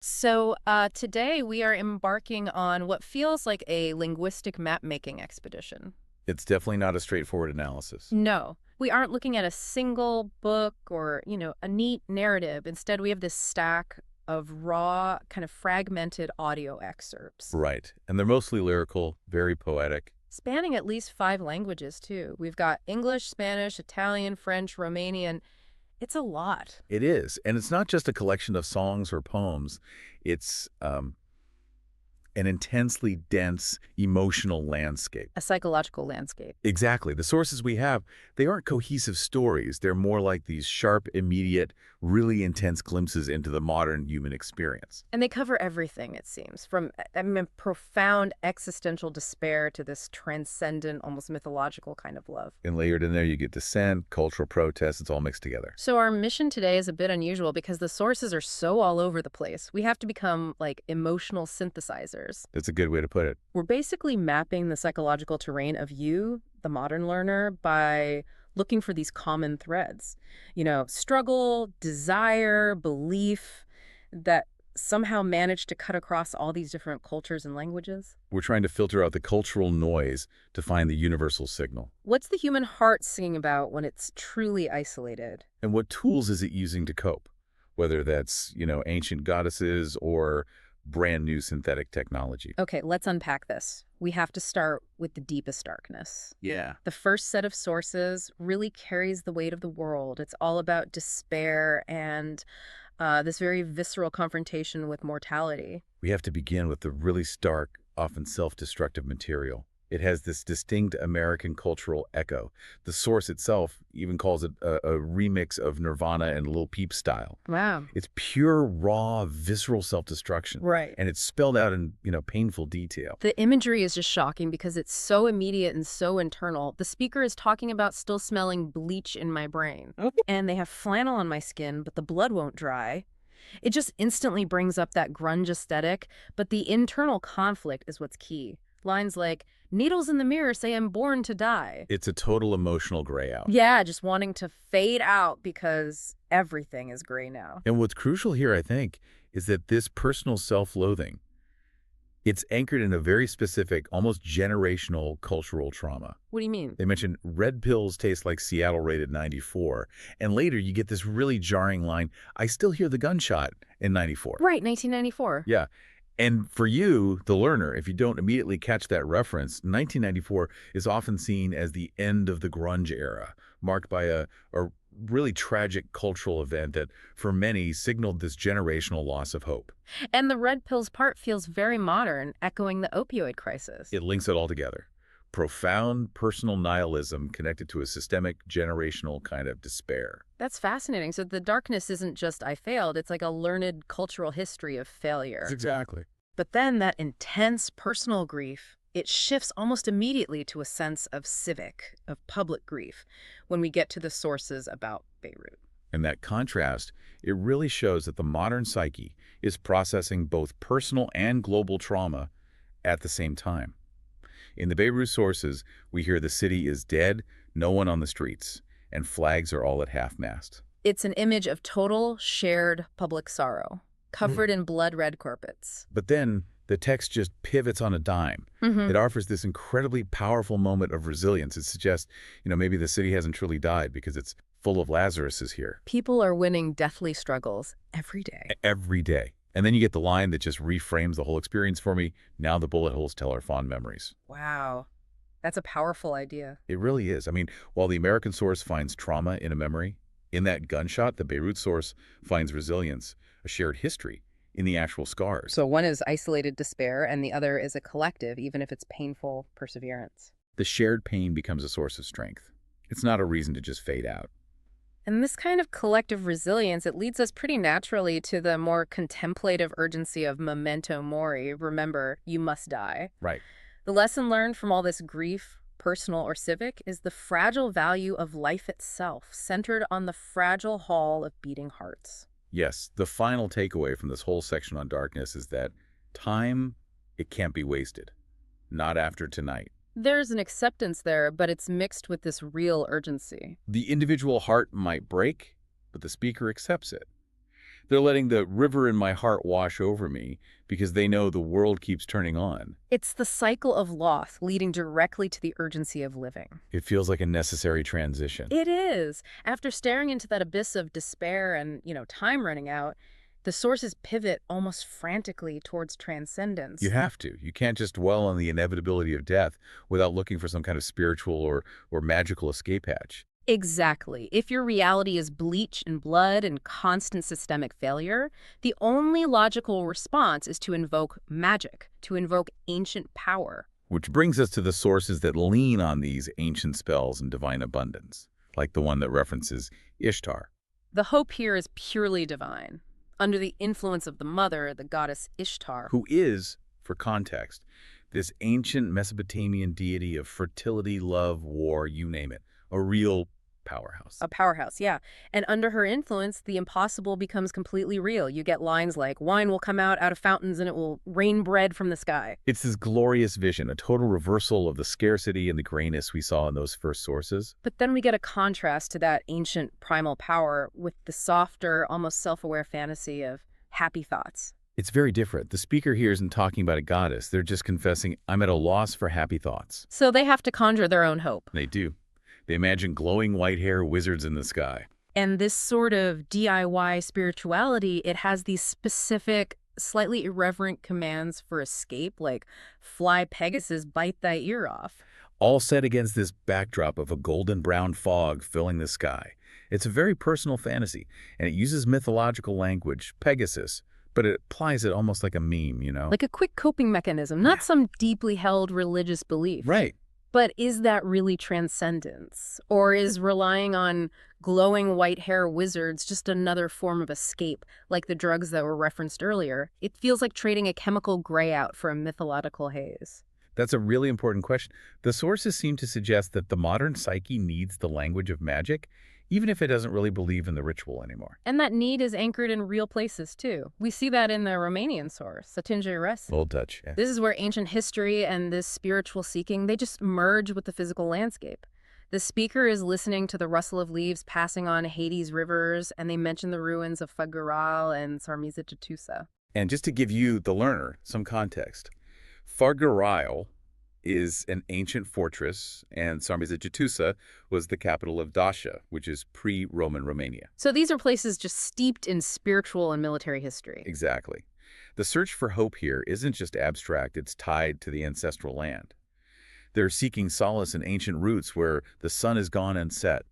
Today we are embarking on what feels like a linguistic map-making expedition. It's definitely not a straightforward analysis. No, we aren't looking at a single book or, a neat narrative. Instead, we have this stack of raw, kind of fragmented audio excerpts, Right. And they're mostly lyrical, very poetic. spanning at least five languages, too. We've got English, Spanish, Italian, French, Romanian. It's a lot. It is. And it's not just a collection of songs or poems. It's an intensely dense emotional landscape. A psychological landscape. Exactly. The sources we have, they aren't cohesive stories. They're more like these sharp, immediate, really intense glimpses into the modern human experience. And they cover everything, it seems, from profound existential despair to this transcendent, almost mythological kind of love. And layered in there, you get dissent, cultural protest. It's all mixed together. So our mission today is a bit unusual because the sources are so all over the place. We have to become like emotional synthesizers. That's a good way to put it. We're basically mapping the psychological terrain of you, the modern learner, by looking for these common threads. Struggle, desire, belief that somehow manage to cut across all these different cultures and languages. We're trying to filter out the cultural noise to find the universal signal. What's the human heart singing about when it's truly isolated? And what tools is it using to cope? Whether that's, ancient goddesses or brand new synthetic technology. Okay, let's unpack this. We have to start with the deepest darkness. Yeah. The first set of sources really carries the weight of the world. It's all about despair and this very visceral confrontation with mortality. We have to begin with the really stark, often self-destructive material. It has this distinct American cultural echo. The source itself even calls it a remix of Nirvana and Lil Peep style. Wow. It's pure, raw, visceral self-destruction. Right. And it's spelled out in, painful detail. The imagery is just shocking because it's so immediate and so internal. The speaker is talking about still smelling bleach in my brain. Okay. And they have flannel on my skin, but the blood won't dry. It just instantly brings up that grunge aesthetic, but the internal conflict is what's key. Lines like, needles in the mirror say I'm born to die. It's a total emotional gray out. Yeah, just wanting to fade out because everything is gray now. And what's crucial here, I think, is that this personal self-loathing, it's anchored in a very specific, almost generational cultural trauma. What do you mean? They mention red pills taste like Seattle rated 94. And later you get this really jarring line, I still hear the gunshot in 94. Right, 1994. Yeah. And for you, the learner, if you don't immediately catch that reference, 1994 is often seen as the end of the grunge era, marked by a really tragic cultural event that, for many, signaled this generational loss of hope. And the red pills part feels very modern, echoing the opioid crisis. It links it all together. Profound personal nihilism connected to a systemic, generational kind of despair. That's fascinating. So the darkness isn't just I failed, it's like a learned cultural history of failure. Exactly. But then that intense personal grief, it shifts almost immediately to a sense of civic, of public grief, when we get to the sources about Beirut. And that contrast, it really shows that the modern psyche is processing both personal and global trauma at the same time. In the Beirut sources, we hear the city is dead, no one on the streets, and flags are all at half-mast. It's an image of total shared public sorrow, covered in blood-red carpets. But then the text just pivots on a dime. It offers this incredibly powerful moment of resilience. It suggests, maybe the city hasn't truly died because it's full of Lazaruses here. People are winning deathly struggles every day. Every day. And then you get the line that just reframes the whole experience for me. Now the bullet holes tell our fond memories. Wow. That's a powerful idea. It really is. I mean, while the American source finds trauma in a memory, in that gunshot, the Beirut source finds resilience, a shared history, in the actual scars. So one is isolated despair and the other is a collective, even if it's painful perseverance. The shared pain becomes a source of strength. It's not a reason to just fade out. And this kind of collective resilience, it leads us pretty naturally to the more contemplative urgency of memento mori. Remember, you must die. Right. The lesson learned from all this grief, personal or civic, is the fragile value of life itself, centered on the fragile hall of beating hearts. Yes, the final takeaway from this whole section on darkness is that time, it can't be wasted. Not after tonight. There's an acceptance there, but it's mixed with this real urgency. The individual heart might break, but the speaker accepts it. They're letting the river in my heart wash over me because they know the world keeps turning on. It's the cycle of loss leading directly to the urgency of living. It feels like a necessary transition. It is. After staring into that abyss of despair and, time running out, the sources pivot almost frantically towards You transcendence. have to. You can't just dwell on the inevitability of death without looking for some kind of spiritual or magical escape hatch. Exactly. If your reality is bleach and blood and constant systemic failure, the only logical response is to invoke magic, to invoke ancient power. Which brings us to the sources that lean on these ancient spells and divine abundance, like the one that references Ishtar. The hope here is purely divine. Under the influence of the mother, the goddess Ishtar. Who is, for context, this ancient Mesopotamian deity of fertility, love, war, you name it, a real powerhouse. A powerhouse, yeah. And under her influence, the impossible becomes completely real. You get lines like, wine will come out of fountains and it will rain bread from the sky. It's this glorious vision, a total reversal of the scarcity and the grayness we saw in those first sources. But then we get a contrast to that ancient primal power with the softer, almost self-aware fantasy of happy thoughts. It's very different. The speaker here isn't talking about a goddess. They're just confessing, I'm at a loss for happy thoughts. So they have to conjure their own hope. They do. They imagine glowing white hair wizards in the sky. And this sort of DIY spirituality, it has these specific, slightly irreverent commands for escape, like fly Pegasus, bite thy ear off. All set against this backdrop of a golden brown fog filling the sky. It's a very personal fantasy, and it uses mythological language, Pegasus, but it applies it almost like a meme, you know? Like a quick coping mechanism, not some deeply held religious belief. Right. But is that really transcendence? Or is relying on glowing white hair wizards just another form of escape, like the drugs that were referenced earlier? It feels like trading a chemical gray out for a mythological haze. That's a really important question. The sources seem to suggest that the modern psyche needs the language of magic, even if it doesn't really believe in the ritual anymore. And that need is anchored in real places, too. We see that in the Romanian source, Atinge Resi. Old Dutch, yeah. This is where ancient history and this spiritual seeking, they just merge with the physical landscape. The speaker is listening to the rustle of leaves passing on Hades rivers, and they mention the ruins of Făgăraș and Sarmizegetusa. And just to give you, the learner, some context, Făgăraș is an ancient fortress, and Sarmizegetusa was the capital of Dacia, which is pre-Roman Romania. So these are places just steeped in spiritual and military history. Exactly. The search for hope here isn't just abstract, it's tied to the ancestral land. They're seeking solace in ancient roots where the sun is gone and set.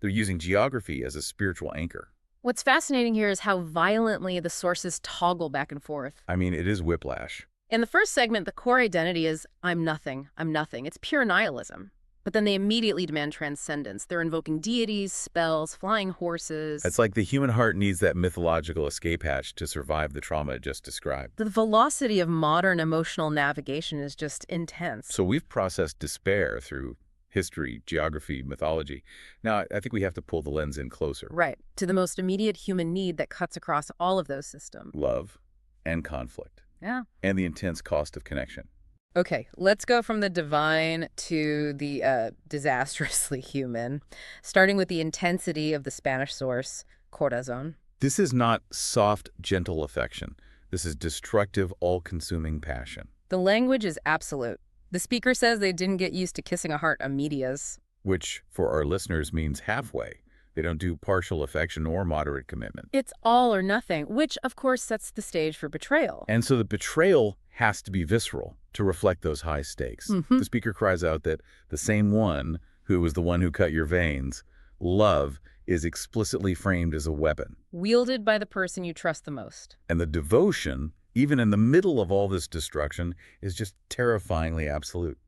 They're using geography as a spiritual anchor. What's fascinating here is how violently the sources toggle back and forth. I mean, it is whiplash. In the first segment, the core identity is, I'm nothing, I'm nothing. It's pure nihilism. But then they immediately demand transcendence. They're invoking deities, spells, flying horses. It's like the human heart needs that mythological escape hatch to survive the trauma it just described. The velocity of modern emotional navigation is just intense. So we've processed despair through history, geography, mythology. Now, I think we have to pull the lens in closer. Right, to the most immediate human need that cuts across all of those systems. Love and conflict. Yeah. And the intense cost of connection. Okay, let's go from the divine to the disastrously human, starting with the intensity of the Spanish source, corazón. This is not soft, gentle affection. This is destructive, all-consuming passion. The language is absolute. The speaker says they didn't get used to kissing a heart a medias. Which, for our listeners, means halfway. They don't do partial affection or moderate commitment. It's all or nothing, which, of course, sets the stage for betrayal. And so the betrayal has to be visceral to reflect those high stakes. The speaker cries out that the same one who was the one who cut your veins, love, is explicitly framed as a weapon. Wielded by the person you trust the most. And the devotion, even in the middle of all this destruction, is just terrifyingly absolute.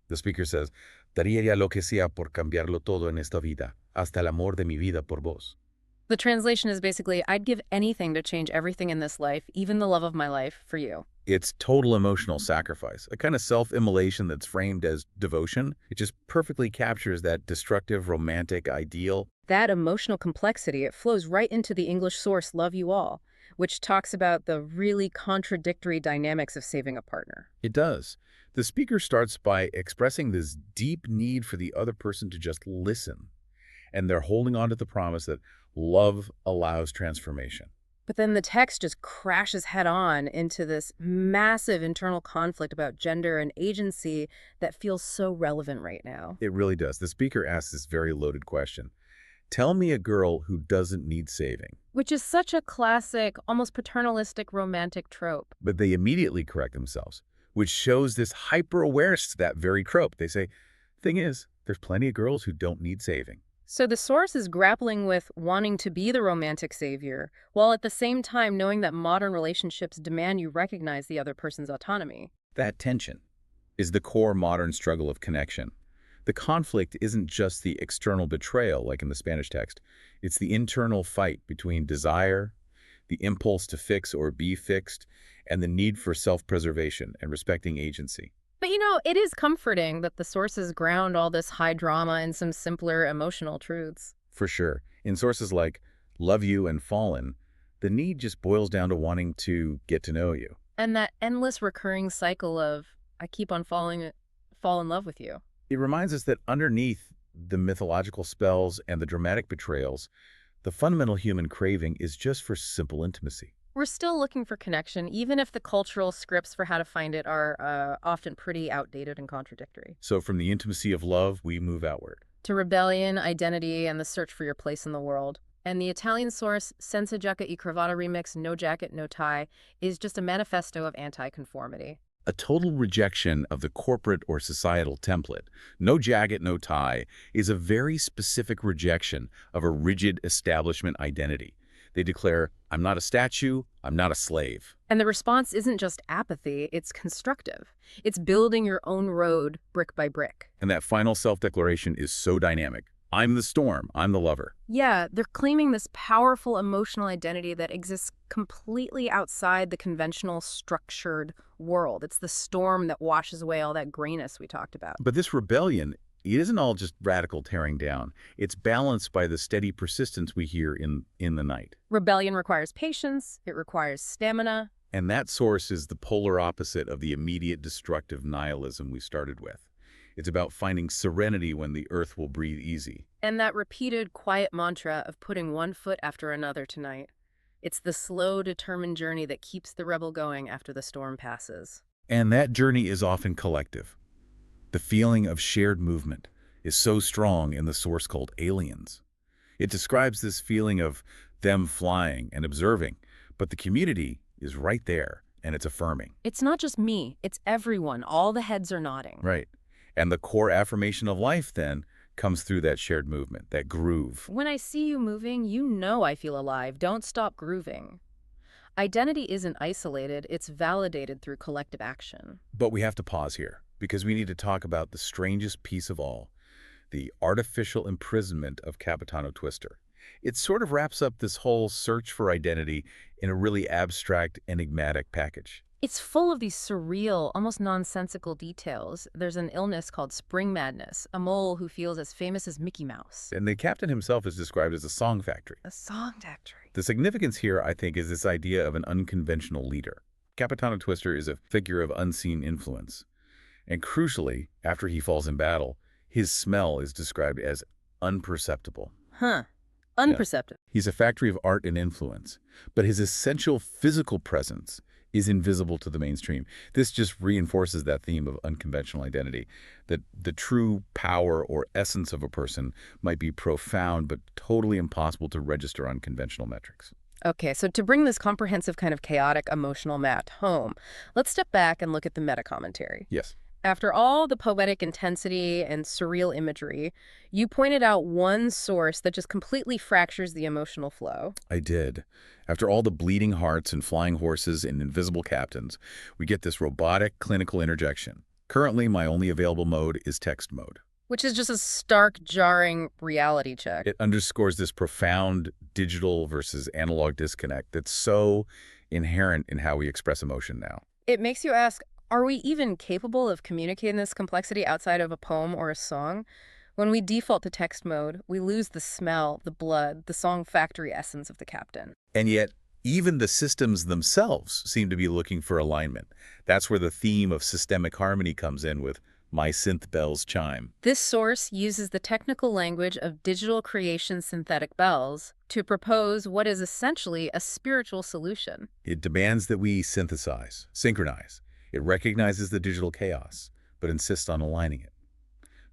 The speaker says, Daría lo que sea por cambiarlo todo en esta vida, hasta el amor de mi vida por vos. The translation is basically, I'd give anything to change everything in this life, even the love of my life, for you. It's total emotional sacrifice, a kind of self-immolation that's framed as devotion. It just perfectly captures that destructive, romantic ideal. That emotional complexity, it flows right into the English source, Love You All, which talks about the really contradictory dynamics of saving a partner. It does. The speaker starts by expressing this deep need for the other person to just listen. And they're holding on to the promise that love allows transformation. But then the text just crashes head on into this massive internal conflict about gender and agency that feels so relevant right now. It really does. The speaker asks this very loaded question. Tell me a girl who doesn't need saving. Which is such a classic, almost paternalistic romantic trope. But they immediately correct themselves, which shows this hyper-awareness to that very trope. They say, thing is, there's plenty of girls who don't need saving. So the source is grappling with wanting to be the romantic savior, while at the same time knowing that modern relationships demand you recognize the other person's autonomy. That tension is the core modern struggle of connection. The conflict isn't just the external betrayal, like in the Spanish text. It's the internal fight between desire, the impulse to fix or be fixed, and the need for self-preservation and respecting agency. But it is comforting that the sources ground all this high drama in some simpler emotional truths. For sure. In sources like Love You and Fallen, the need just boils down to wanting to get to know you. And that endless recurring cycle of, I keep on fall in love with you. It reminds us that underneath the mythological spells and the dramatic betrayals, the fundamental human craving is just for simple intimacy. We're still looking for connection, even if the cultural scripts for how to find it are often pretty outdated and contradictory. So from the intimacy of love, we move outward. To rebellion, identity, and the search for your place in the world. And the Italian source, Senza Giacca e Cravatta remix, No Jacket, No Tie, is just a manifesto of anti-conformity. A total rejection of the corporate or societal template. No jacket, no tie is a very specific rejection of a rigid establishment identity. They declare, I'm not a statue, I'm not a slave. And the response isn't just apathy, it's constructive. It's building your own road brick by brick. And that final self-declaration is so dynamic. I'm the storm, I'm the lover. Yeah, they're claiming this powerful emotional identity that exists completely outside the conventional structured world. It's the storm that washes away all that grayness we talked about. But this rebellion, it isn't all just radical tearing down. It's balanced by the steady persistence we hear in the night. Rebellion requires patience, it requires stamina. And that source is the polar opposite of the immediate destructive nihilism we started with. It's about finding serenity when the earth will breathe easy. And that repeated quiet mantra of putting one foot after another tonight. It's the slow, determined journey that keeps the rebel going after the storm passes. And that journey is often collective. The feeling of shared movement is so strong in the source called Aliens. It describes this feeling of them flying and observing, but the community is right there, and it's affirming. It's not just me, it's everyone. All the heads are nodding. Right. And the core affirmation of life, then, comes through that shared movement, that groove. When I see you moving, you know I feel alive. Don't stop grooving. Identity isn't isolated, it's validated through collective action. But we have to pause here, because we need to talk about the strangest piece of all, the artificial imprisonment of Capitano Twister. It sort of wraps up this whole search for identity in a really abstract, enigmatic package. It's full of these surreal, almost nonsensical details. There's an illness called spring madness, a mole who feels as famous as Mickey Mouse. And the captain himself is described as a song factory. A song factory. The significance here, I think, is this idea of an unconventional leader. Capitano Twister is a figure of unseen influence. And crucially, after he falls in battle, his smell is described as unperceptible. Huh. Unperceptive. Yeah. He's a factory of art and influence, but his essential physical presence is invisible to the mainstream. This just reinforces that theme of unconventional identity, that the true power or essence of a person might be profound but totally impossible to register on conventional metrics. Okay, so to bring this comprehensive kind of chaotic emotional map home, let's step back and look at the meta-commentary. Yes. After all the poetic intensity and surreal imagery, you pointed out one source that just completely fractures the emotional flow. I did. After all the bleeding hearts and flying horses and invisible captains, we get this robotic clinical interjection. Currently, my only available mode is text mode. Which is just a stark, jarring reality check. It underscores this profound digital versus analog disconnect that's so inherent in how we express emotion now. It makes you ask, are we even capable of communicating this complexity outside of a poem or a song? When we default to text mode, we lose the smell, the blood, the song factory essence of the captain. And yet, even the systems themselves seem to be looking for alignment. That's where the theme of systemic harmony comes in with My synth bells chime. This source uses the technical language of digital creation synthetic bells to propose what is essentially a spiritual solution. It demands that we synthesize, synchronize. It recognizes the digital chaos, but insists on aligning it.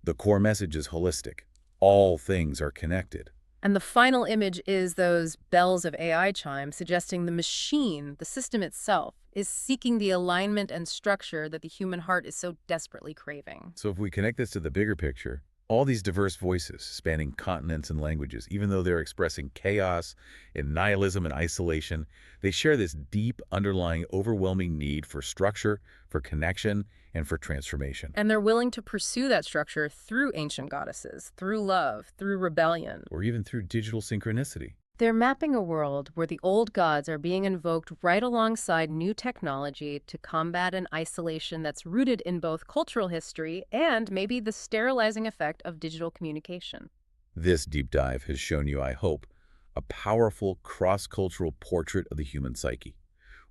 The core message is holistic. All things are connected. And the final image is those bells of AI chime, suggesting the machine, the system itself, is seeking the alignment and structure that the human heart is so desperately craving. So if we connect this to the bigger picture, all these diverse voices spanning continents and languages, even though they're expressing chaos and nihilism and isolation, they share this deep, underlying, overwhelming need for structure, for connection, and for transformation. And they're willing to pursue that structure through ancient goddesses, through love, through rebellion. Or even through digital synchronicity. They're mapping a world where the old gods are being invoked right alongside new technology to combat an isolation that's rooted in both cultural history and maybe the sterilizing effect of digital communication. This deep dive has shown you, I hope, a powerful cross-cultural portrait of the human psyche,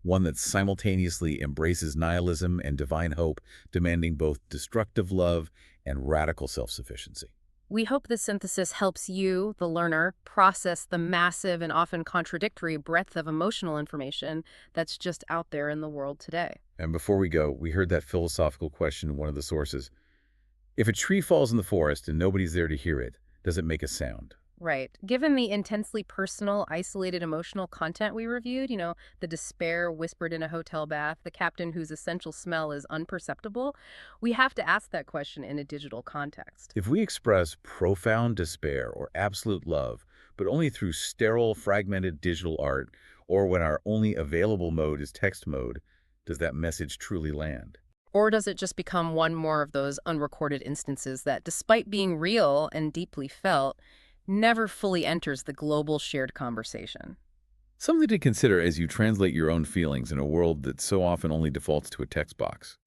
one that simultaneously embraces nihilism and divine hope, demanding both destructive love and radical self-sufficiency. We hope this synthesis helps you, the learner, process the massive and often contradictory breadth of emotional information that's just out there in the world today. And before we go, we heard that philosophical question in one of the sources. If a tree falls in the forest and nobody's there to hear it, does it make a sound? Right. Given the intensely personal, isolated emotional content we reviewed, the despair whispered in a hotel bath, the captain whose essential smell is unperceptible, we have to ask that question in a digital context. If we express profound despair or absolute love, but only through sterile, fragmented digital art, or when our only available mode is text mode, does that message truly land? Or does it just become one more of those unrecorded instances that, despite being real and deeply felt, never fully enters the global shared conversation? Something to consider as you translate your own feelings in a world that so often only defaults to a text box.